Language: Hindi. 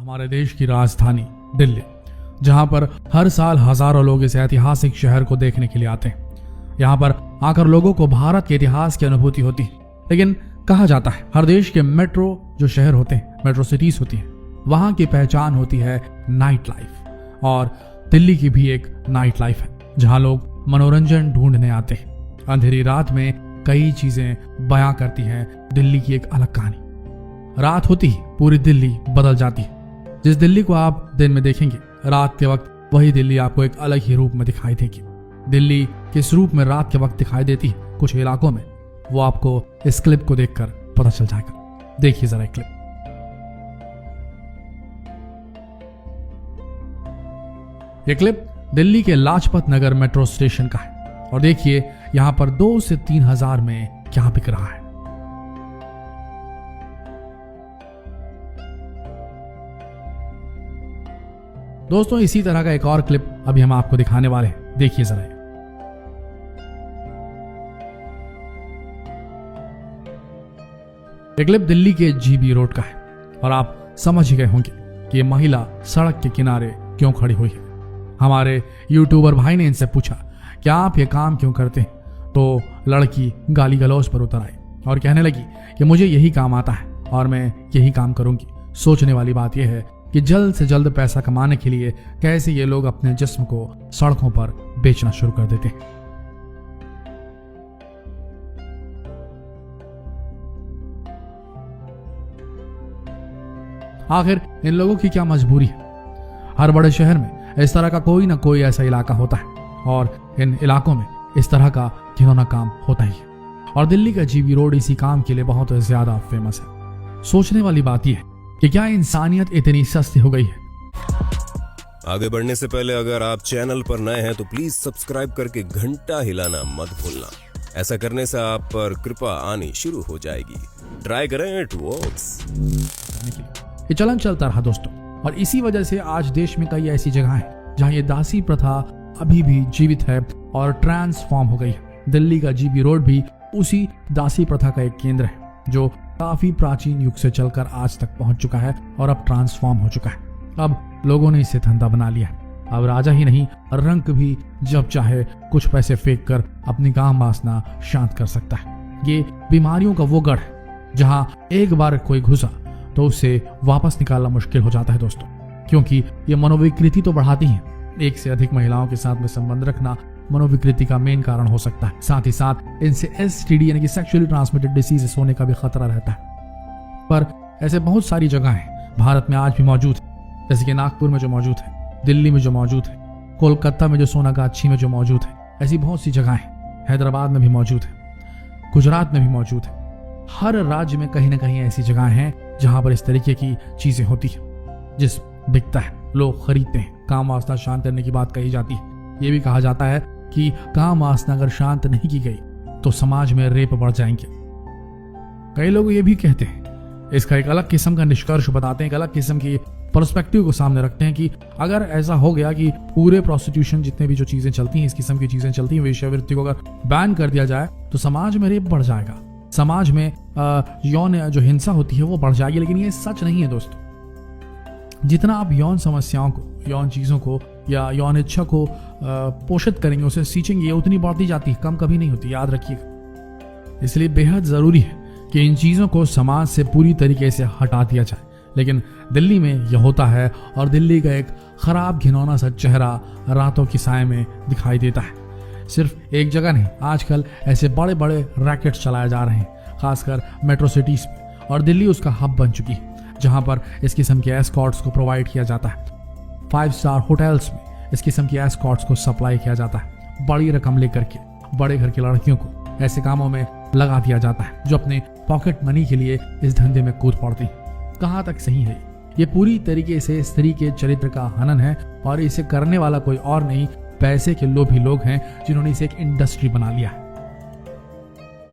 हमारे देश की राजधानी दिल्ली, जहां पर हर साल हजारों लोग इस ऐतिहासिक शहर को देखने के लिए आते हैं। यहाँ पर आकर लोगों को भारत के इतिहास की अनुभूति होती है। लेकिन कहा जाता है हर देश के मेट्रो जो शहर होते हैं, मेट्रो सिटीज होती हैं, वहां की पहचान होती है नाइट लाइफ। और दिल्ली की भी एक नाइट लाइफ है जहां लोग मनोरंजन ढूंढने आते हैं। अंधेरी रात में कई चीजें बयां करती हैं दिल्ली की एक अलग कहानी। रात होती ही पूरी दिल्ली बदल जाती है। जिस दिल्ली को आप दिन में देखेंगे, रात के वक्त वही दिल्ली आपको एक अलग ही रूप में दिखाई देगी। दिल्ली किस रूप में रात के वक्त दिखाई देती है कुछ इलाकों में, वो आपको इस क्लिप को देखकर पता चल जाएगा। देखिए जरा क्लिप। ये क्लिप दिल्ली के लाजपत नगर मेट्रो स्टेशन का है और देखिए यहां पर 2 से 3 हजार में क्या बिक रहा है। दोस्तों, इसी तरह का एक और क्लिप अभी हम आपको दिखाने वाले हैं। देखिए जरा। ये क्लिप दिल्ली के जीबी रोड का है और आप समझ ही गए होंगे कि ये महिला सड़क के किनारे क्यों खड़ी हुई है। हमारे यूट्यूबर भाई ने इनसे पूछा कि आप ये काम क्यों करते हैं, तो लड़की गाली गलौज पर उतर आई और कहने लगी कि मुझे यही काम आता है और मैं यही काम करूंगी। सोचने वाली बात यह है कि जल्द से जल्द पैसा कमाने के लिए कैसे ये लोग अपने जिस्म को सड़कों पर बेचना शुरू कर देते हैं। आखिर इन लोगों की क्या मजबूरी है। हर बड़े शहर में इस तरह का कोई ना कोई ऐसा इलाका होता है और इन इलाकों में इस तरह का घिनौना काम होता ही है। और दिल्ली का जीबी रोड इसी काम के लिए बहुत ज्यादा फेमस है। सोचने वाली बात यह है कि क्या इंसानियत इतनी सस्ती हो गई है। आगे बढ़ने से पहले अगर आप चैनल पर नए हैं तो प्लीज सब्सक्राइब करके घंटा हिलाना मत भूलना। ऐसा करने से आप पर कृपा आनी शुरू हो जाएगी। ट्राई करें, इट वर्क्स। ये चलन चलता रहा दोस्तों, और इसी वजह से आज देश में कई ऐसी जगह हैं जहां ये दासी प्रथा अभी भी जीवित है और ट्रांसफॉर्म हो गई है। दिल्ली का जीबी रोड भी उसी दासी प्रथा का एक केंद्र है जो काफी प्राचीन युग से चलकर आज तक पहुंच चुका है और अब ट्रांसफॉर्म हो चुका है। अब लोगों ने इसे धंधा बना लिया है। अब राजा ही नहीं, रंक भी जब चाहे कुछ पैसे फेंक कर अपनी काम वासना शांत कर सकता है। ये बीमारियों का वो गढ़ है जहां एक बार कोई घुसा तो उसे वापस निकालना मुश्किल हो जाता है दोस्तों, क्योंकि ये मनोविकृति तो बढ़ाती हैं। एक से अधिक महिलाओं के साथ में संबंध रखना मनोविकृति का मेन कारण हो सकता है। साथ ही साथ इनसे STD यानी कि सेक्सुअली ट्रांसमिटेड डिसीजेस होने का भी खतरा रहता है। पर ऐसे बहुत सारी जगह हैं भारत में आज भी मौजूद है, जैसे कि नागपुर में जो मौजूद है, दिल्ली में जो मौजूद है, कोलकाता में जो सोनागाछी में जो मौजूद है, ऐसी बहुत सी जगह हैं। हैदराबाद में भी मौजूद है, गुजरात में भी मौजूद है। हर राज्य में कहीं ना कहीं ऐसी जगह हैं जहां पर इस तरीके की चीजें होती है। जिस बिकता है, लोग खरीदते हैं। काम वासना शांत करने की बात कही जाती है। ये भी कहा जाता है कि काम वासना अगर शांत नहीं की गई तो समाज में रेप बढ़ जाएंगे। कई लोग ये भी कहते हैं, इसका एक अलग किस्म का निष्कर्ष बताते हैं, एक अलग किस्म की पर्सपेक्टिव को सामने रखते हैं कि अगर ऐसा हो गया कि पूरे प्रोस्टिट्यूशन जितने भी जो चीजें चलती हैं, इस किस्म की चीजें चलती हैं, वेश्यावृत्ति को अगर बैन कर दिया जाए तो समाज में रेप बढ़ जाएगा, समाज में यौन जो हिंसा होती है वो बढ़ जाएगी। लेकिन ये सच नहीं है दोस्तों। जितना आप यौन समस्याओं को, यौन चीजों को या यौन इच्छा को पोषित करेंगे, उसे सींचेंगे, उतनी बढ़ती जाती है, कम कभी नहीं होती, याद रखिएगा। इसलिए बेहद जरूरी है कि इन चीजों को समाज से पूरी तरीके से हटा दिया जाए। लेकिन दिल्ली में यह होता है और दिल्ली का एक खराब घिनौना सा चेहरा रातों की साए में दिखाई देता है। सिर्फ एक जगह नहीं, आजकल ऐसे बड़े बड़े रैकेट्स चलाए जा रहे हैं, खासकर मेट्रो सिटीज में, और दिल्ली उसका हब बन चुकी है जहां पर इस किस्म के एस्कॉर्ट्स को प्रोवाइड किया जाता है। 5 स्टार होटल्स में इस किस्म के एस्कॉर्ट्स को सप्लाई किया जाता है। बड़ी रकम लेकर के बड़े घर की लड़कियों को ऐसे कामों में लगा दिया जाता है जो अपने पॉकेट मनी के लिए इस धंधे में कूद पड़ती है। कहां तक सही है ये? पूरी तरीके से स्त्री के चरित्र का हनन है और इसे करने वाला कोई और नहीं, पैसे के लोभी लोग हैं जिन्होंने इसे एक इंडस्ट्री बना लिया है।